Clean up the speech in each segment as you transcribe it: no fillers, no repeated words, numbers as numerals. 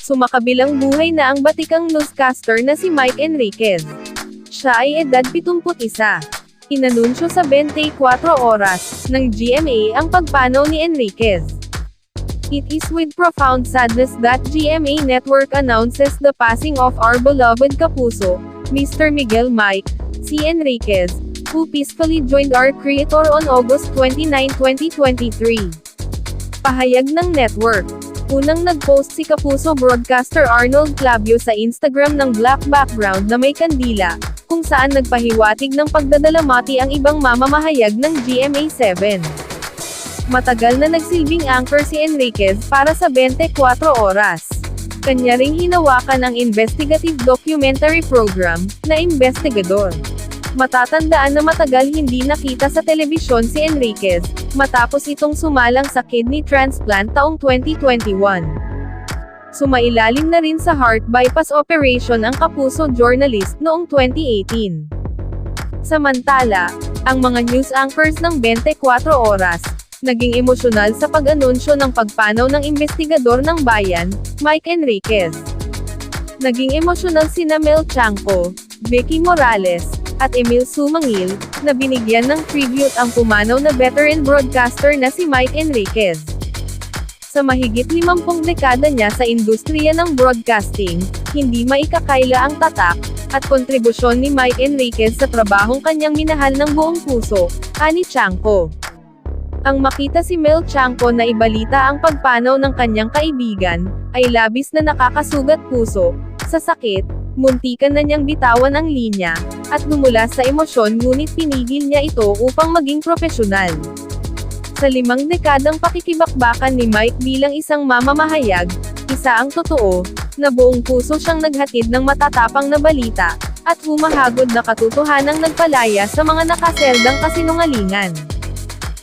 Sumakabilang buhay na ang batikang newscaster na si Mike Enriquez. Siya ay edad 71. Inanunsyo sa 24 oras ng GMA ang pagpanaw ni Enriquez. It is with profound sadness that GMA Network announces the passing of our beloved kapuso, Mr. Miguel Mike C. Enriquez, who peacefully joined our creator on August 29, 2023. Pahayag ng network. Unang nag-post si kapuso broadcaster Arnold Clavio sa Instagram ng black background na may kandila, kung saan nagpahiwatig ng pagdadalamati ang ibang mamamahayag ng GMA7. Matagal na nagsilbing anchor si Enriquez para sa 24 oras. Kanya ring hinawakan ang investigative documentary program, na Investigador. Matatandaan na matagal hindi nakita sa telebisyon si Enriquez, matapos itong sumalang sa kidney transplant taong 2021. Sumailalim na rin sa heart bypass operation ang kapuso journalist noong 2018. Samantala, ang mga news anchors ng 24 oras, naging emosyonal sa pag-anunsyo ng pagpanaw ng investigador ng bayan, Mike Enriquez. Naging emosyonal sina Mel Chanco, Vicky Morales, at Emil Sumangil, na binigyan ng tribute ang pumanaw na veteran broadcaster na si Mike Enriquez. Sa mahigit 50 dekada niya sa industriya ng broadcasting, hindi maikakaila ang tatak at kontribusyon ni Mike Enriquez sa trabahong kanyang minahal ng buong puso, ani Chanco. Ang makita si Mel Chanco na ibalita ang pagpanaw ng kanyang kaibigan, ay labis na nakakasugat puso, sa sakit, muntikan na niyang bitawan ang linya, at lumula sa emosyon ngunit pinigil niya ito upang maging propesyonal. Sa 5 dekadang pakikibakbakan ni Mike bilang isang mamamahayag, isa ang totoo, na buong puso siyang naghatid ng matatapang na balita, at humahagod na katotohanang nagpalaya sa mga nakaseldang kasinungalingan.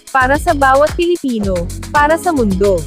Para sa bawat Pilipino, para sa mundo.